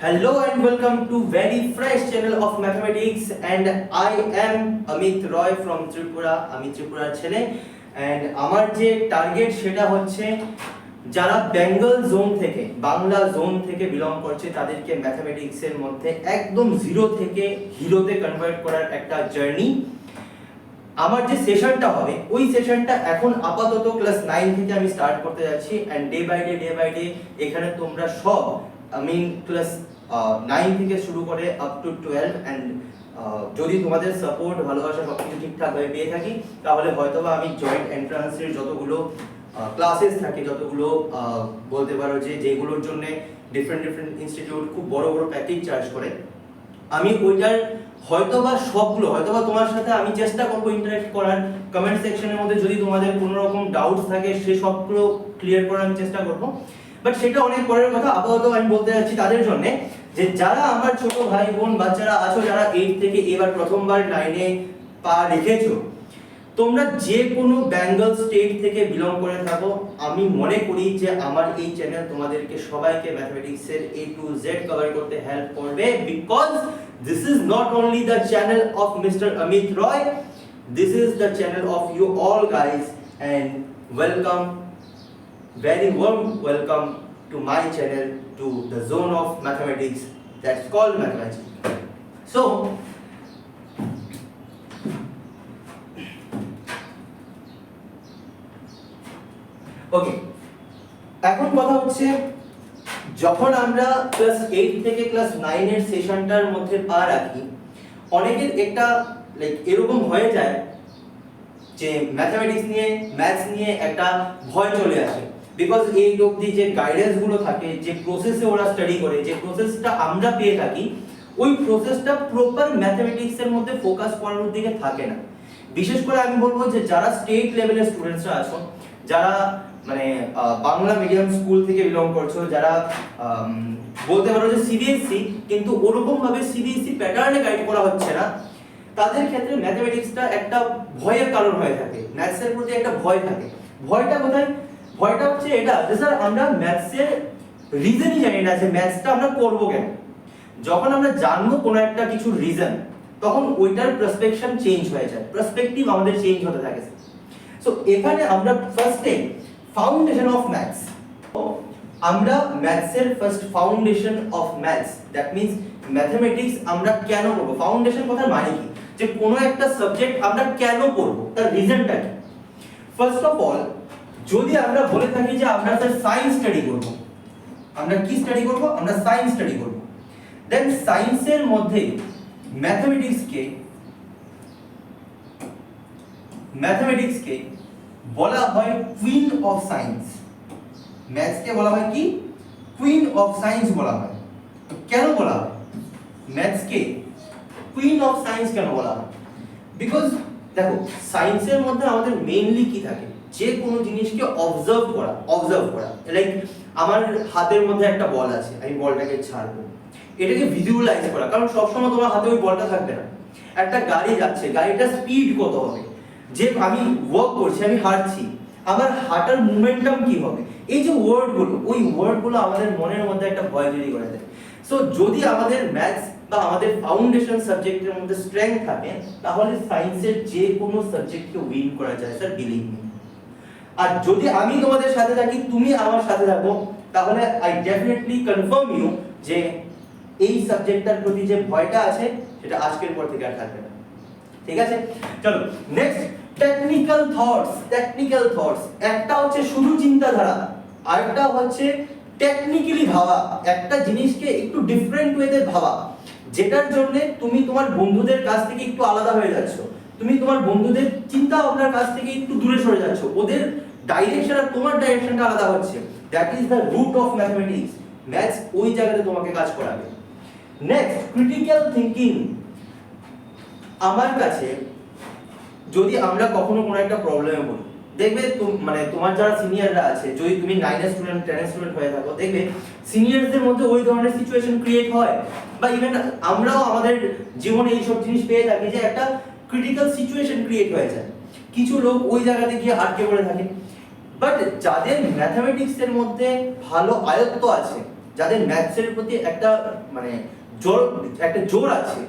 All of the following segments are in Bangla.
Hello and welcome to very fresh channel of mathematics, and I am Amit Roy from Tripura. আমি ত্রিপুরার ছেলে and আমার যে টার্গেট সেটা হচ্ছে যারা বেঙ্গল জোন থেকে বাংলা জোন থেকে বিলং করছে তাদেরকে ম্যাথমেটিক্স এর মধ্যে একদম জিরো থেকে হিরোতে কনভার্ট করার একটা জার্নি। আমার যে সেশনটা হবে ওই সেশনটা এখন আপাতত ক্লাস 9 থেকে আমি স্টার্ট করতে যাচ্ছি and ডে বাই ডে এখানে তোমরা সব ক্লাস 9 থেকে শুরু করে আপ টু 12 and যদি তোমাদের সাপোর্ট ভালোবাসা সবকিছু ঠিকঠাক ভাবে পেয়ে থাকি তাহলে হয়তোবা আমি জয়েন্ট এন্ট্রান্সের যতগুলো ক্লাসেস থাকে যতগুলো বলতে পারো যে যেগুলোর জন্য ডিফারেন্ট ইনস্টিটিউট খুব বড় প্যাকেজ চার্জ করে আমি ওইটার হয়তোবা তোমার সাথে আমি চেষ্টা করব ইন্টারঅ্যাক্ট করার। কমেন্ট সেকশনের মধ্যে যদি তোমাদের কোনো রকম ডাউটস থাকে সে সবগুলো ক্লিয়ার করার আমি চেষ্টা করব, বাট সেটা অনেক পরের কথা। আপাতত আমি বলতে যাচ্ছি তাদের জন্য যে যারা আমার ছোট ভাই বোন বাচ্চারা আছো যারা 8 থেকে এবার প্রথমবার 9 এ পা রেখেছো, তোমরা যে কোনো বেঙ্গল স্টেট থেকে বিলং করে থাকো, আমি মনে করি যে আমার এই চ্যানেল তোমাদেরকে সবাইকে ম্যাথমেটিক্স এর A to Z কভার করতে হেল্প করবে, because this is not only the channel of Mr. Amit Roy, this is the channel of you all guys, and welcome, very warm welcome to my channel, to the zone of mathematics that's called mathematics. So ওকে, এখন কথা হচ্ছে যখন আমরা ক্লাস 8 থেকে ক্লাস 9 এর সেশনটার মধ্যে পা রাখি, অনেকের একটা লাইক এরকম হয়ে যায় যে ম্যাথমেটিক্স নিয়ে ম্যাথস নিয়ে একটা ভয় চলে আসে, বিকজ এই অবধি যে গাইডেন্স গুলো থাকে, যে প্রসেসে ওরা স্টাডি করে, যে প্রসেসটা আমরা পেয়ে থাকি, ওই প্রসেসটা প্রপার ম্যাথমেটিক্স এর মধ্যে ফোকাস করার দিকে থাকে না। বিশেষ করে আমি বলবো যে যারা স্টেট লেভেলের স্টুডেন্টসরা আছো, যারা মানে বাংলা মিডিয়াম স্কুল থেকে বিলং করছো, যারা বলতে পারো যে সিবিএসসি কিন্তু ওরকম ভাবে সিবিএসসি প্যাটার্নে গাইড করা হচ্ছে না, তাদের ক্ষেত্রে ম্যাথমেটিক্সটা একটা ভয়ের কারণ হয়ে থাকে। ম্যাথসের প্রতি একটা ভয় থাকে। ভয়টা কোথায়? ভয়টা হচ্ছে এটা যে স্যার আমরা ম্যাথসের রিজনই জানি না যে ম্যাথসটা আমরা করব কেন। যখন আমরা জানবো কোনো একটা কিছু রিজন, তখন ওইটার পার্সপেকশন চেঞ্জ হয়ে যায়, পার্সপেক্টিভ আমাদের চেঞ্জ হতে থাকে। সো এখানে আমরা ফার্স্টে ফাউন্ডেশন অফ ম্যাথস, আমরা ম্যাথসের first foundation of maths, that means mathematics আমরা কেন করব। ফাউন্ডেশন কথার মানে কি? যে কোনো একটা সাবজেক্ট আমরা কেন করব, তার রিজনটা কি। ফার্স্ট অফ অল যদি আমরা বলে থাকি যে আমরা স্যার সায়েন্স স্টাডি করব, আমরা কি স্টাডি করব? আমরা সায়েন্স স্টাডি করব, দেন সায়েন্সের মধ্যে ম্যাথমেটিক্সকে বলা হয় কুইন অফ সায়েন্স। ম্যাথসকে বলা হয় কি? কুইন অফ সায়েন্স বলা হয়। তো কেন বলা হয় ম্যাথসকে কুইন অফ সায়েন্স কেন বলা হয়? বিকজ দেখো সায়েন্সের মধ্যে আমাদের মেইনলি কি থাকে? যে কোনো জিনিসকে অবজার্ভ করা। লাইক আমার হাতের মধ্যে একটা বল আছে, আমি বলটাকে ছাড়বো, এটাকে ভিজুয়ালাইজ করা, কারণ সবসময় তোমার হাতে ওই বলটা থাকবে না। একটা গাড়ি যাচ্ছে, গাড়িটার স্পিড কত হবে, যে আমি ওয়ার্ক করছি, আমি হাঁটছি, আমার হাঁটার মোমেন্টাম কি হবে, এই যে ওয়ার্ডগুলো, ওই ওয়ার্ডগুলো আমাদের মনের মধ্যে একটা ভয় তৈরি করে দেয়। সো যদি আমাদের ম্যাথস বা আমাদের ফাউন্ডেশন সাবজেক্টের মধ্যে স্ট্রেংথ থাকে, তাহলে সায়েন্সের যে কোনো সাবজেক্টকে উইন করা যায় স্যার, বিলিভ মি। আর যদি আমি তোমাদের সাথে থাকি, তুমি আমার সাথে থাকো, তাহলে আই ডেফিনেটলি কনফার্ম ইউ যে এই সাবজেক্টটার প্রতি যে ভয়টা আছে সেটা আজকের পর থেকে আর থাকবে না। ঠিক আছে, চলো নেক্সট। টেকনিক্যাল থটস, একটা হচ্ছে শুধু চিন্তাধারা, আরেকটা হচ্ছে টেকনিক্যালি ভাবা, একটা জিনিসকে একটু ডিফারেন্ট ওয়েতে ভাবা, যেটার জন্য তুমি তোমার বন্ধুদের কাছ থেকে একটু আলাদা হয়ে যাচ্ছ, তুমি তোমার বন্ধুদের চিন্তা ভাবনার কাছ থেকে একটু দূরে সরে যাচ্ছ, ওদের ডাইরেকশন আর তোমার ডাইরেকশনটা আলাদা হচ্ছে। That is the root of mathematics. Maths ওই জায়গাতে তোমাকে কাজ করাবে। Next, critical thinking. আমার কাছে যদি আমরা কখনো কোনো একটা প্রবলেমে পড়ি, দেখবে মানে তোমার যারা সিনিয়ররা আছে, যদি তুমি 9 এর স্টুডেন্ট 10 এর স্টুডেন্ট হয়ে থাকো, দেখবে সিনিয়রদের মধ্যে ওই ধরনের সিচুয়েশন ক্রিয়েট হয়, বা ইভেন আমরাও আমাদের জীবনে এই সব জিনিস পেয়ে থাকি যে একটা ক্রিটিক্যাল সিচুয়েশন ক্রিয়েট হয়ে যায়, কিছু লোক ওই জায়গাতে গিয়ে আটকে পড়ে থাকে। বাট যাদের ম্যাথমেটিক্স এর মধ্যে ভালো আয়ত্ত আছে, যাদের ম্যাথসের প্রতি একটা মানে জোর আছে,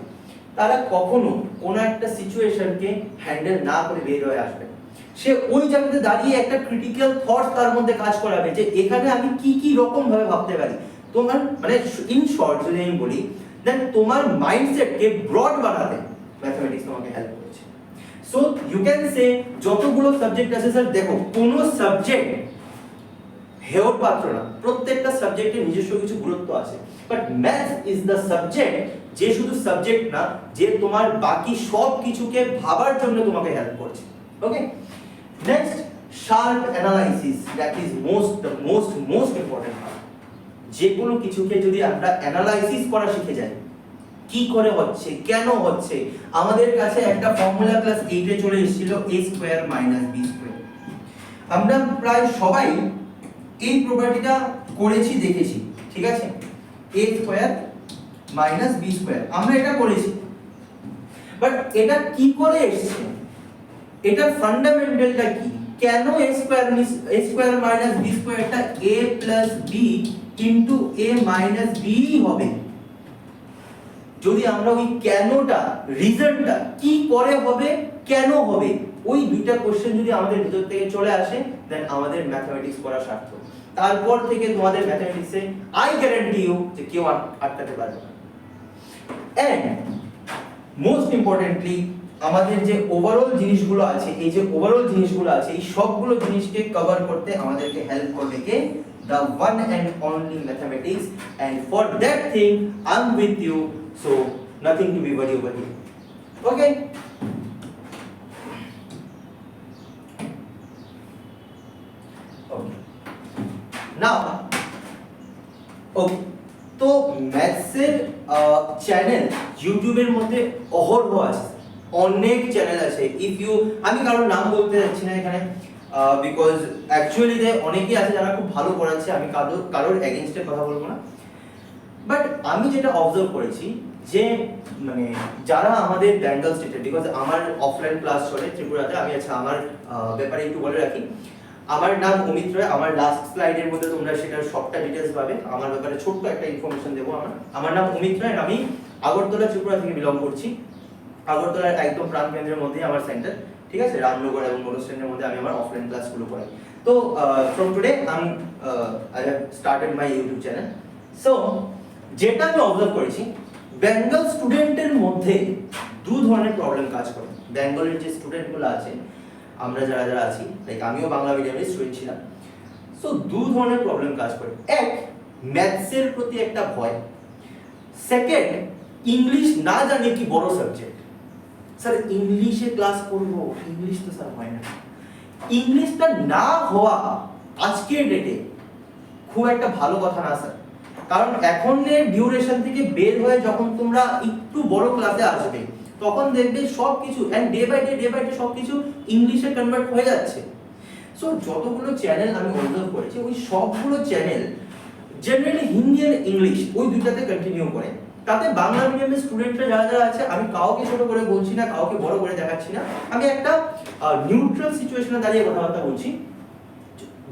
তারা কখনো কোনো একটা সিচুয়েশনকে হ্যান্ডেল না করে বের হয়ে আসবে। সে ওই জায়গাতে দাঁড়িয়ে একটা ক্রিটিক্যাল থটস তার মধ্যে কাজ করাবে যে এখানে আমি কি কি রকম ভাবে ভাবতে পারি। তোমার মানে ইন শর্ট যদি আমি বলি, দেন তোমার মাইন্ডসেটকে ব্রড বানাতে ম্যাথমেটিক্স তোমাকে হেল্প করছে। সো ইউ ক্যান সে যতগুলো সাবজেক্ট আছে স্যার, দেখো কোনো সাবজেক্ট হেওর পাত্র না, প্রত্যেকটা সাবজেক্টের নিজস্ব কিছু গুরুত্ব আছে, but math is the subject যে শুধু সাবজেক্ট না, যে তোমার বাকি সব কিছুকে ভাবার জন্য তোমাকে হেল্প করছে। Okay, next sharp analysis, that is most important part. যে কোনো কিছুকে যদি আমরা অ্যানালাইসিস করা শিখে যাই, কি করে হচ্ছে, কেন হচ্ছে। আমাদের কাছে একটা ফর্মুলা ক্লাস 8 এ চলে এসেছিল a square minus b square. আমরা প্রায় সবাই এই প্রপার্টিটা করেছি, দেখেছি, ঠিক আছে। a square minus b square আমরা এটা করেছি, বাট এটা কি করে এসেছে, এটার ফান্ডামেন্টালটা কি, কেন a square minus b স্কয়ারটা a plus b into a minus b হবে। যদি আমরা ওই কেনটা, রিজনটা কি করে হবে, কেন হবে, ওই দুইটা কোশ্চেন যদি আমাদের ভিতর থেকে চলে আসে, দেন আমাদের ম্যাথমেটিক্স পড়া সার্থক। তারপর থেকে তোমাদের ম্যাথমেটিক্সে আই গ্যারান্টি ইউ যে কেউ আটকাতে পারবে না। এন্ড মোস্ট ইম্পর্টেন্টলি আমাদের যে ওভারঅল জিনিসগুলো আছে, এই যে ওভারঅল জিনিসগুলো আছে, এই সবগুলো জিনিসকে কভার করতে আমাদেরকে হেল্প করবে কে, the one and only mathematics, and for that thing I'm with you, so nothing to be worried over here. Okay, now okay, তো ম্যাথসের চ্যানেল ইউটিউবের মধ্যে অহরহ আছে, অনেক চ্যানেল আছে। ইফ ইউ, আমি কারোর নাম বলতে যাচ্ছি না এখানে, বিকজ অ্যাকচুয়ালি অনেকেই আছে যারা খুব ভালো পড়াচ্ছে, আমি কারোর এগেইনস্টে কথা বলবো না। বাট আমি যেটা অবজার্ভ করেছি যে মানে যারা আমাদের বেঙ্গল স্টেটে, বিকজ আমার অফলাইন ক্লাস চলে ত্রিপুরাতে, আমি আচ্ছা আমার ব্যাপারে একটু বলে রাখি। আমার নাম অমিত রায়, আমার লাস্ট স্লাইডের মধ্যে তোমরা সেটার সবটা ডিটেইলস পাবে। আমার ব্যাপারে ছোট্ট একটা ইনফরমেশন দেবো। আমার নাম অমিত রায়, আমি আগরতলা ত্রিপুরা থেকে বিলং করছি। আগরতলার একদম প্রাণকেন্দ্রের মধ্যে আমার সেন্টার, ঠিক আছে। রামনগর এবং মোরস্টেনের মধ্যে আমি আমার অফলাইন ক্লাসগুলো করাই। তো from today I have started my YouTube channel. So যেটা আমি অবজার্ভ করেছি, বেঙ্গল স্টুডেন্টের মধ্যে দু ধরনের প্রবলেম কাজ করে। বেঙ্গলের যে স্টুডেন্টগুলো আছে, আমরা যারা আছি, লাইক আমিও বাংলা মিডিয়ামের স্টুডেন্ট ছিলাম। সো দু ধরনের প্রবলেম কাজ করে। এক, ম্যাথসের প্রতি একটা ভয়। সেকেন্ড, ইংলিশ না জানি কি বড় সাবজেক্ট, স্যার ইংলিশে ক্লাস করব, ইংলিশ তো স্যার হয় না। ইংলিশটা না হওয়া আজকের ডেটে খুব একটা ভালো কথা না স্যার, কারণ এখনের ডিউরেশন থেকে বের হয়ে যখন তোমরা একটু বড় ক্লাসে আসবে, তখন দেখবে সবকিছু এন্ড ডে বাই ডে সবকিছু ইংলিশে কনভার্ট হয়ে যাচ্ছে। সো যতগুলো চ্যানেল আমি অবজার্ভ করেছি, ওই সবগুলো চ্যানেল জেনারেলি হিন্দি আর ইংলিশ ওই দুইটাতে কন্টিনিউ করে। তাতে বাংলা মিডিয়ামের স্টুডেন্টরা যারা আছে, আমি কাউকে ছোট করে বলছি না, কাউকে বড় করে দেখাচ্ছি না, আমি একটা নিউট্রাল সিচুয়েশনে দাঁড়িয়ে কথাবার্তা বলছি।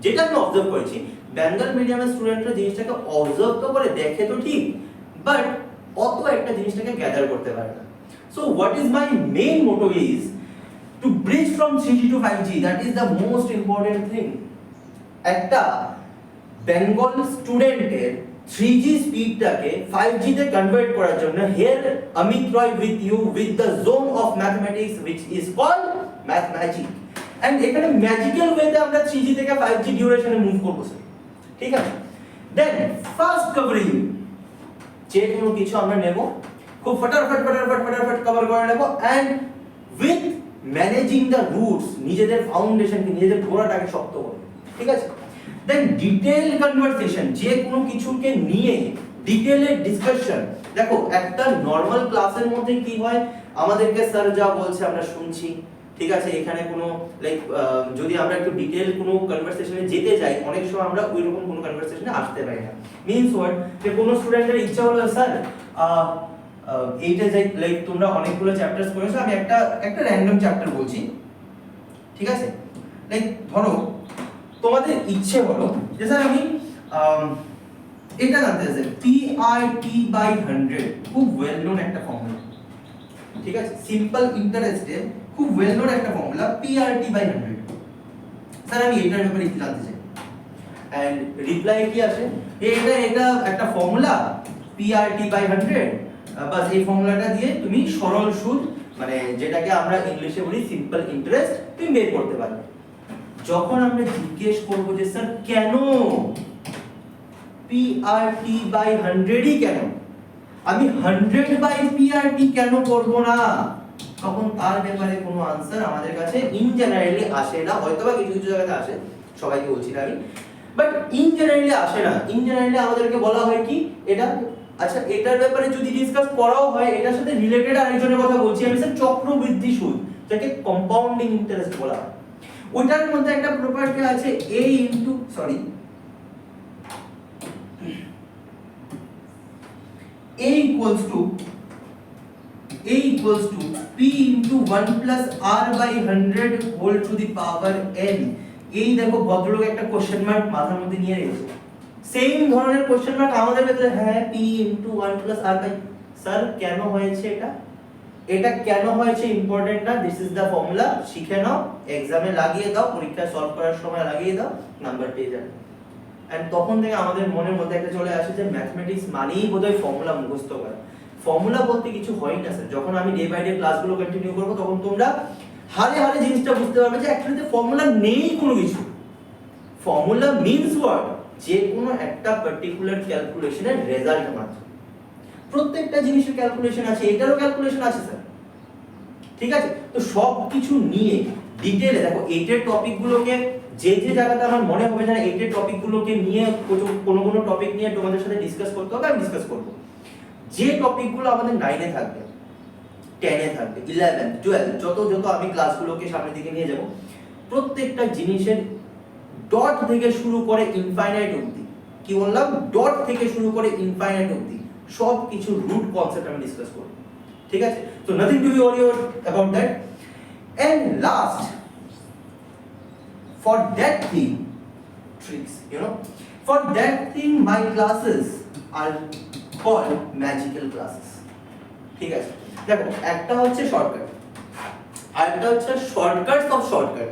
যেটা আমি অবজার্ভ করেছি, বেঙ্গল মিডিয়ামের স্টুডেন্টরা জিনিসটাকে অবজার্ভ তো করে, দেখে তো ঠিক, বাট অত একটা জিনিসটাকে গ্যাদার করতে পারে না। So what is my main motto is to bridge from 3G to 5G, that is the most important thing. একটা বেঙ্গল স্টুডেন্টের 3G স্পিডটাকে 5G তে কনভার্ট করার জন্য here Amit Roy with you with the zone of mathematics which is called math magic. And এখানে ম্যাজিক্যাল ওয়েতে আমরা 3G থেকে 5G ডিউরেশনে মুভ করব স্যার, ঠিক আছে। দেন ফাস্ট কভারিং, যে কোনো কিছু আমরা নেব, খুব ফটাফট কভার করে নেব, and with managing the roots, নিজেদের ফাউন্ডেশনকে, নিজেদের গোড়াটাকে শক্ত করে, ঠিক আছে। দেন ডিটেইল কনভারসেশন, যে কোনো কিছুকে নিয়ে ডিটেইলের ডিসকাশন। দেখো একটা নরমাল ক্লাসের মধ্যে কি হয়, আমাদেরকে স্যার যা বলছে আমরা শুনছি, ঠিক আছে। এখানে কোনো লাইক যদি আমরা একটু ডিটেইল কোনো কনভারসেশনে যেতে যাই, অনেক সময় আমরা ওই রকম কোনো কনভারসেশনে আসতে পারি না। মিন্স হোয়াট, যে কোনো স্টুডেন্টের ইচ্ছা হলো স্যার এইটা যাই, লাইক তোমরা অনেকগুলো চ্যাপ্টারস করেছো, আমি একটা র্যান্ডম চ্যাপ্টার বলছি, ঠিক আছে। লাইক ধরো তোমাদের ইচ্ছে হলো যে স্যার আমি এটা জানতে আছে PRT/100 খুব ওয়েল নোন একটা ফর্মুলা, ঠিক আছে, সিম্পল ইন্টারেস্টে খুব ওয়েল নোন একটা ফর্মুলা PRT/100। স্যার আমি এটার ব্যাপারে একটু জানতে চাই, এন্ড রিপ্লাই কি আসে, এটা একটা ফর্মুলা PRT/100, বাস এই ফর্মুলাটা দিয়ে তুমি সরল সুদ মানে যেটাকে আমরা ইংলিশে বলি সিম্পল ইন্টারেস্ট তুমি বের করতে পারবে। যখন আমরা জিজ্ঞেস করব যে স্যার কেন PRT/100ই কেন, আমি 100/PRT কেন করব না, তখন তার ব্যাপারে কোনো আনসার আমাদের কাছে ইন জেনারেলি আসে না, হয়তোবা কিছু কিছু জায়গাতে আসে, সবাইকে বলছি না আমি, বাট ইন জেনারেলি আসে না। ইন জেনারেলি আমাদেরকে বলা হয় কি এটা, আচ্ছা এটার ব্যাপারে যদি ডিসকাস করাও হয় এটার সাথে রিলেটেড আরেকজনের কথা বলছি আমি, স্যার চক্রবৃদ্ধি সুদ, যাকে কম্পাউন্ডিং ইন্টারেস্ট বলা হয়, ওইটার মধ্যে একটা প্রপার্টি আছে A into A equals to P into 1 plus R/100 whole to the power n। এই দেখো ভদ্রলোক একটা কোশ্চেন মার্ক মাথার মধ্যে নিয়ে রেখেছে, সেম ধরনের কোশ্চেন মার্ক আমাদের ভেতরে, হ্যাঁ P into 1 plus R by, sir কেন হয়েছে এটা কেন হয়েছে ইম্পর্টেন্ট না, দিস ইজ দা ফর্মুলা, শিখে নাও, এক্সামে লাগিয়ে দাও, পরীক্ষায় সলভ করার সময় লাগিয়ে দাও, নাম্বার পেয়ে যাবে। এন্ড তখন থেকে আমাদের মনের মধ্যে একটা চলে আসে যে ম্যাথমেটিক্স মানেই বোধহয় ফর্মুলা মুখস্থ করা। ফর্মুলা বলতে কিছু হয় না স্যার, যখন আমি ডে বাই ডে ক্লাসগুলো কন্টিনিউ করব তখন তোমরা হারে হারে জিনিসটা বুঝতে পারবে যে অ্যাকচুয়ালি ফর্মুলা নেই কোনো কিছু। ফর্মুলা মিন্স হোয়াট, যে কোনো একটা পার্টিকুলার ক্যালকুলেশনের রেজাল্ট মাত্র। প্রত্যেকটা জিনিসের ক্যালকুলেশন আছে, এটারও ক্যালকুলেশন আছে স্যার, ঠিক আছে। তো সব কিছু নিয়ে ডিটেইলে দেখো, এইটের টপিকগুলোকে যে জায়গাতে আমার মনে হবে না এইটের টপিকগুলোকে নিয়ে কোনো টপিক নিয়ে তোমাদের সাথে ডিসকাস করতে হবে, আমি ডিসকাস করব। যে টপিকগুলো আমাদের 9 এ থাকবে, 10 এ থাকবে, 11, 12 যত আমি ক্লাসগুলোকে সামনের দিকে নিয়ে যাব, প্রত্যেকটা জিনিসের ডট থেকে শুরু করে ইনফাইনাইট অবধি, কি বললাম, ডট থেকে শুরু করে ইনফাইনাইট অবধি সব কিছু রুট কনসেপ্ট আমি ডিসকাস করব, ঠিক আছে। So nothing to be worry about that. And last, for that thing, tricks, for that thing my classes are called magical classes, ঠিক আছে। দেখো একটা হচ্ছে শর্টকাট আর একটা হচ্ছে শর্টকাটস অফ শর্টকাট,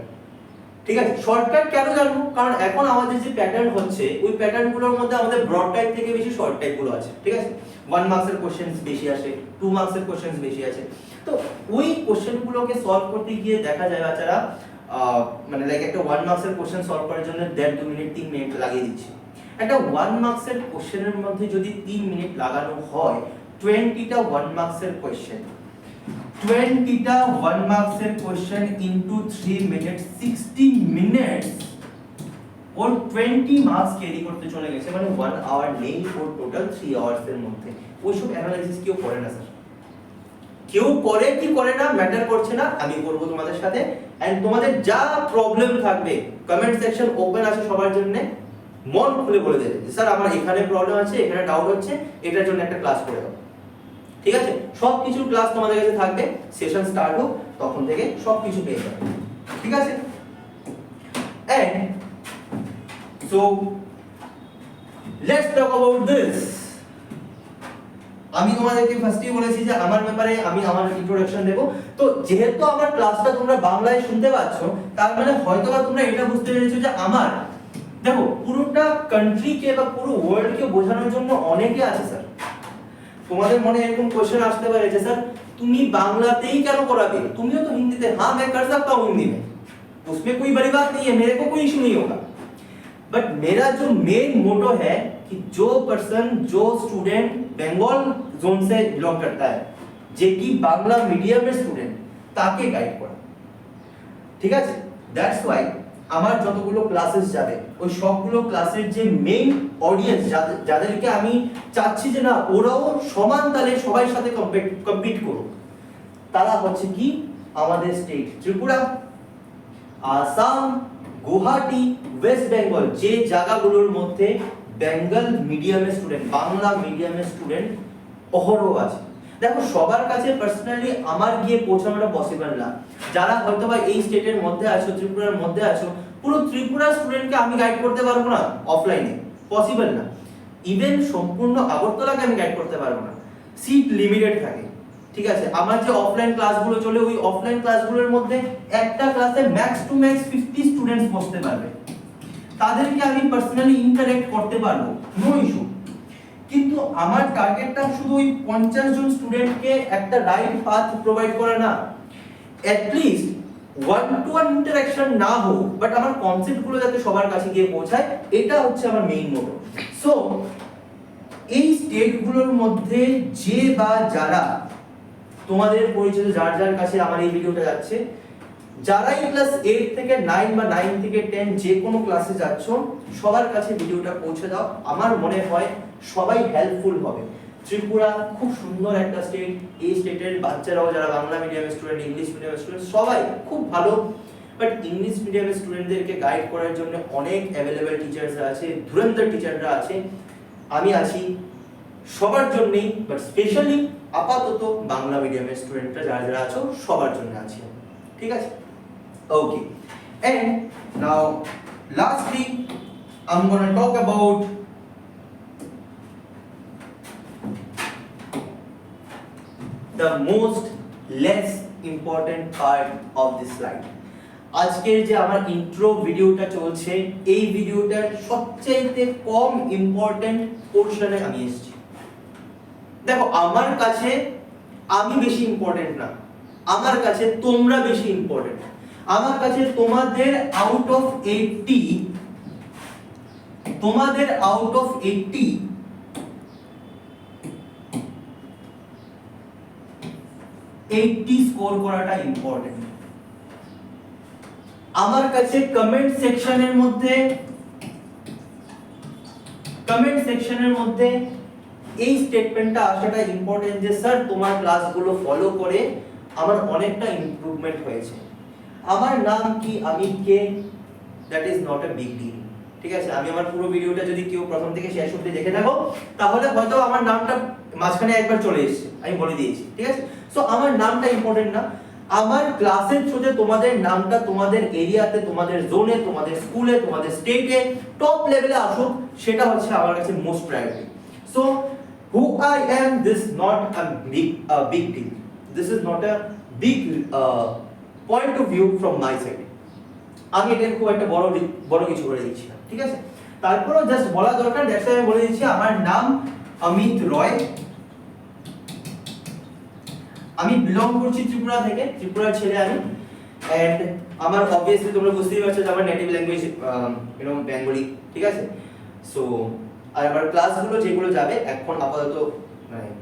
ঠিক আছে। শর্টকাট কেন জানবো, কারণ এখন আমাদের যে প্যাটার্ন হচ্ছে ওই প্যাটার্নগুলোর মধ্যে আমাদের ব্রড টাইপ থেকে বেশি শর্ট টাইপ গুলো আছে, ঠিক আছে। 1 মার্কসের কোশ্চেনস বেশি আসে, 2 মার্কসের কোশ্চেনস বেশি আছে, তো ওই কোশ্চেনগুলোকে সলভ করতে গিয়ে দেখা যায় বাচ্চারা মানে লাইক একটা 1 মার্কসের কোশ্চেন সলভ করার জন্য 1.5-2 মিনিট 3 মিনিট লাগিয়ে দিচ্ছে। একটা 1 মার্কসের কোশ্চেনের মধ্যে যদি 3 মিনিট লাগানো হয়, 20টা 1 মার্কসের কোশ্চেন, 20টা 1 মার্কসের কোশ্চেন ইনটু 3 মিনিট, 60 মিনিটস ওর 20 মার্কস ক্যারি করতে চলে গেছে, মানে 1 আওয়ার নেই ওর টোটাল 3 আওয়ার্স এর মধ্যে। ওইসব অ্যানালাইসিস কেউ করে না স্যার, কেউ করে কি করে না ম্যাটার করছে না, আমি করব তোমাদের সাথে। এন্ড তোমাদের যা প্রবলেম থাকবে কমেন্ট সেকশন ওপেন আছে সবার জন্য, মন খুলে বলে দেবে যে স্যার আমার এখানে প্রবলেম আছে, এখানে ডাউট হচ্ছে, এটার জন্য একটা ক্লাস করে দাও, ঠিক আছে। সব কিছু ক্লাস তোমাদের কাছে থাকবে, সেশন স্টার্ট হোক তখন থেকে সব কিছু পেয়ে যাবে, ঠিক আছে। And so let's talk about this. আমি তোমাদেরকে ফার্স্টেই বলেছি যে আমার ব্যাপারে আমি আমার ইন্ট্রোডাকশন দেব। তো যেহেতু আমার ক্লাসটা তোমরা বাংলায় শুনতে পাচ্ছ, তার মানে হয়তোবা তোমরা এটা বুঝতে পেরেছো যে আমার, দেখো পুরোটা কান্ট্রিকে বা পুরো ওয়ার্ল্ডকে বোঝানোর জন্য অনেকে আছে স্যার। তোমাদের মনে এরকম কোশ্চেন আসতে পারে যে স্যার তুমি বাংলাতেই কেন করাবে, তুমিও তো হিন্দিতে, हाँ मैं कर सकता हूँ हिंदी में, उसमें कोई बड़ी बात नहीं है, मेरे को कोई इशू नहीं होगा। बट मेरा जो मेन मोटो है कि जो पर्सन, जो स्टूडेंट बेंगल जोन से बिलोंग करता है, जे की बांग्ला मीडियम में स्टूडेंट, ताके गाइड करा, ঠিক আছে। দ্যাটস ওয়াই আমার যতগুলো ক্লাসেস যাবে ওই সবগুলো ক্লাসের যে মেইন অডিয়েন্স, যাদেরকে আমি চাচ্ছি যে না ওরাও সমান তালে সবার সাথে কম্পিট করুক, তারা হচ্ছে কি আমাদের স্টেট ত্রিপুরা, আসাম, গুয়াহাটি, ওয়েস্ট বেঙ্গল, যে জায়গাগুলোর মধ্যে বেঙ্গল মিডিয়ামের স্টুডেন্ট, বাংলা মিডিয়ামের স্টুডেন্ট অহরহ আছে। দেখো সবার কাছে পার্সোনালি আমার গিয়ে পৌঁছানোটা পসিবল না, যারা হয়তোবা এই স্টেটের মধ্যে আছো, ত্রিপুরার মধ্যে আছো, পুরো ত্রিপুরা স্টুডেন্টকে আমি গাইড করতে পারবো না অফলাইনে, পসিবল না। ইভেন সম্পূর্ণ আগরতলাকে আমি গাইড করতে পারবো না, সিট লিমিটেড থাকে, ঠিক আছে। আমার যে অফলাইন ক্লাসগুলো চলে ওই অফলাইন ক্লাসগুলোর মধ্যে একটা ক্লাসে ম্যাক্স টু ম্যাক্স 50 স্টুডেন্টস বসতে পারবে, তাদেরকে আমি পার্সোনালি ইন্টারঅ্যাক্ট করতে পারবো, নো ইস্যু। কিন্তু আমার টার্গেটটা শুধু ওই 50 জন স্টুডেন্টকে একটা রাইট পাথ প্রোভাইড করা না, at least one to one interaction না হোক, বাট আমার কনসেপ্টগুলো যাতে সবার কাছে গিয়ে পৌঁছায়, এটা হচ্ছে আমার মেইন মোটো। সো এই স্টেটগুলোর মধ্যে যে বা যারা তোমাদের পরিচিত, যার যার কাছে আমার এই ভিডিওটা যাচ্ছে, যারাই ক্লাস 8 থেকে 9 বা 9 থেকে 10 যে কোনো ক্লাসে যাচ্ছ, সবার কাছে ভিডিওটা পৌঁছে দাও। আমার মনে হয় সবাই হেল্পফুল হবে। ত্রিপুরা খুব সুন্দর একটা স্টেট, এই স্টেটের বাচ্চারাও যারা বাংলা মিডিয়ামের স্টুডেন্ট, ইংলিশ মিডিয়ামের স্টুডেন্ট সবাই খুব ভালো, বাট ইংলিশ মিডিয়ামের স্টুডেন্টদেরকে গাইড করার জন্য অনেক অ্যাভেলেবল টিচারসরা আছে, ধুরন্ধর টিচাররা আছে, আমি আছি সবার জন্যই, বাট স্পেশালি আপাতত বাংলা মিডিয়ামের স্টুডেন্টরা যারা যারা আছো সবার জন্য আছি, ঠিক আছে? Okay, and now lastly I'm going to talk about the most less important part of this slide. আজকের যে আমার ইন্ট্রো ভিডিওটা চলছে, এই ভিডিওটার সবচেয়ে কম ইম্পর্টেন্ট পোরশনে আমি এসেছি। দেখো, আমার কাছে আমি বেশি ইম্পর্টেন্ট না, আমার কাছে তোমরা বেশি ইম্পর্টেন্ট। আমার কাছে তোমাদের আউট অফ 80 স্কোর করাটা ইম্পর্টেন্ট। আমার কাছে কমেন্ট সেকশনের মধ্যে এই স্টেটমেন্টটা আসাটা ইম্পর্টেন্ট যে স্যার তোমার ক্লাসগুলো ফলো করে আমার অনেকটা ইমপ্রুভমেন্ট হয়েছে। আমার নাম কি, আমি কে, that is not a big deal, ঠিক আছে? আমি আমার পুরো ভিডিওটা যদি কেউ প্রথম থেকে শেষ অবধি দেখে থাকো, তাহলে হয়তো আমার নামটা মাঝখানে একবার চলে এসেছে, আমি বলে দিয়েছি, ঠিক আছে? সো আমার নামটা ইম্পর্টেন্ট না, আমার ক্লাসের থ্রুতে তোমাদের নামটা তোমাদের এরিয়াতে, তোমাদের জোনে, তোমাদের স্কুলে, তোমাদের স্টেটে টপ লেভেলে আসুক, সেটা হচ্ছে আমার কাছে most priority. So who I am, this not a big deal, this is not a big point of view from my side. আমি এটা খুব একটা বড় কিছু করে দিচ্ছি না, ঠিক আছে? তারপরেও জাস্ট বলা দরকার, দ্যাটস আমি বলে দিচ্ছি আমার নাম অমিত রয়, আমি বিলং করছি ত্রিপুরা থেকে, ত্রিপুরার ছেলে আমি। এন্ড আমার অবভিয়াসলি তোমরা বুঝতেই পারছো যে আমার নেটিভ ল্যাঙ্গুয়েজ বেঙ্গলি, ঠিক আছে? সো আর আমার ক্লাসগুলো যেগুলো যাবে এখন আপাতত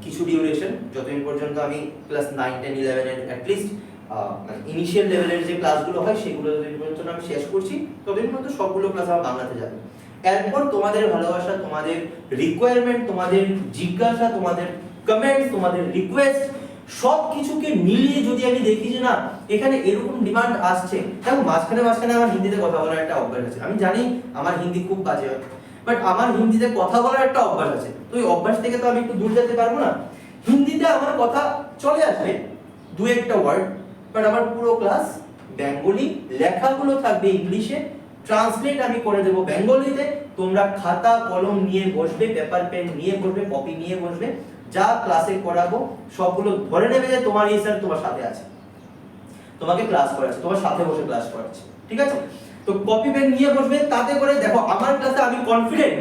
কিছু ডিউরেশন, যতদিন পর্যন্ত আমি ক্লাস 9, 10, 11 এর অ্যাট লিস্ট ইনিশিয়াল লেভেলের যে ক্লাসগুলো হয় সেগুলো যতদিন পর্যন্ত আমি শেষ করছি, ততদিন পর্যন্ত সবগুলো ক্লাস আমার বাংলাতে যাবে। এরপর তোমাদের ভালোবাসা, তোমাদের রিকোয়ারমেন্ট, তোমাদের জিজ্ঞাসা, তোমাদের কমেন্টস, তোমাদের রিকোয়েস্ট সব কিছুকে মিলিয়ে যদি আমি দেখি যে না এখানে এরকম ডিমান্ড আসছে, দেখো মাঝখানে আমার হিন্দিতে কথা বলার একটা অভ্যাস আছে, আমি জানি আমার হিন্দি খুব বাজে হয়, বাট আমার হিন্দিতে কথা বলার একটা অভ্যাস আছে, তো এই অভ্যাস থেকে তো আমি একটু দূর যেতে পারবো না। হিন্দিতে আমার কথা চলে আসবে দু একটা ওয়ার্ড, বাট আমার পুরো ক্লাস বেঙ্গলি, লেখাগুলো থাকবে ইংলিশে, ট্রান্সলেট আমি করে দেবো বেঙ্গলিতে, তোমরা খাতা কলম নিয়ে বসবে, পেপার পেন নিয়ে বসবে, কপি নিয়ে বসবে, যা ক্লাসে করাবো সবগুলো ধরে নেবে যে তোমার এই স্যার তোমার সাথে আছে, তোমাকে ক্লাস করাচ্ছে, তোমার সাথে বসে ক্লাস করাচ্ছে, ঠিক আছে? তো কপি পেন নিয়ে বসবে, তাতে করে দেখো আমার ক্লাসে আমি কনফিডেন্ট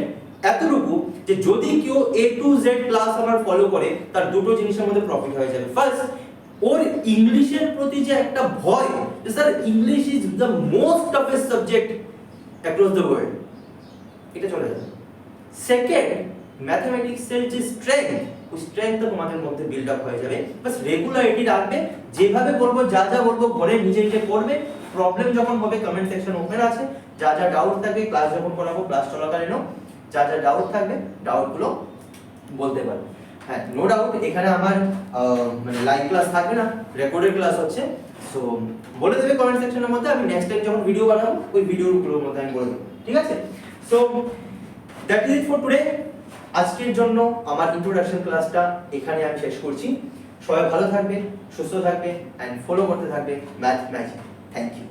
এতটুকু যে যদি কেউ A to Z ক্লাস আমার ফলো করে, তার দুটো জিনিসের মধ্যে প্রফিট হয়ে যাবে। ফার্স্ট, ওর ইংলিশের প্রতি যে একটা ভয় যে sir English is the most toughest subject across the world, এটা চলে যাবে। সেকেন্ড, ম্যাথমেটিক্সের যে স্ট্রেংথ, ওই স্ট্রেংথটা তোমাদের মধ্যে বিল্ড আপ হয়ে যাবে। বাস রেগুলারিটি রাখবে, যেভাবে বলবো যা বলবো ঘরে নিজে করবে। প্রবলেম যখন হবে কমেন্ট সেকশন ওপেন আছে, যা ডাউট থাকবে ক্লাস যখন করাবো, ক্লাস চলাকালীনও যা ডাউট থাকবে ডাউটগুলো বলতে পারবে। হ্যাঁ, নো ডাউট এখানে আমার মানে লাইভ ক্লাস থাকবে না, রেকর্ডেড ক্লাস হচ্ছে। সো বলে দেবে কমেন্ট সেকশনের মধ্যে, আমি নেক্সট টাইম যখন ভিডিও বানাবো ওই ভিডিওগুলোর মধ্যে আমি বলে দেবো, ঠিক আছে? So that is it for today. আজকের জন্য আমার ইন্ট্রোডাকশন ক্লাসটা এখানে আমি শেষ করছি। সবাই ভালো থাকবে, সুস্থ থাকবে এন্ড ফলো করতে থাকবে ম্যাথ ম্যাজিক। Thank you.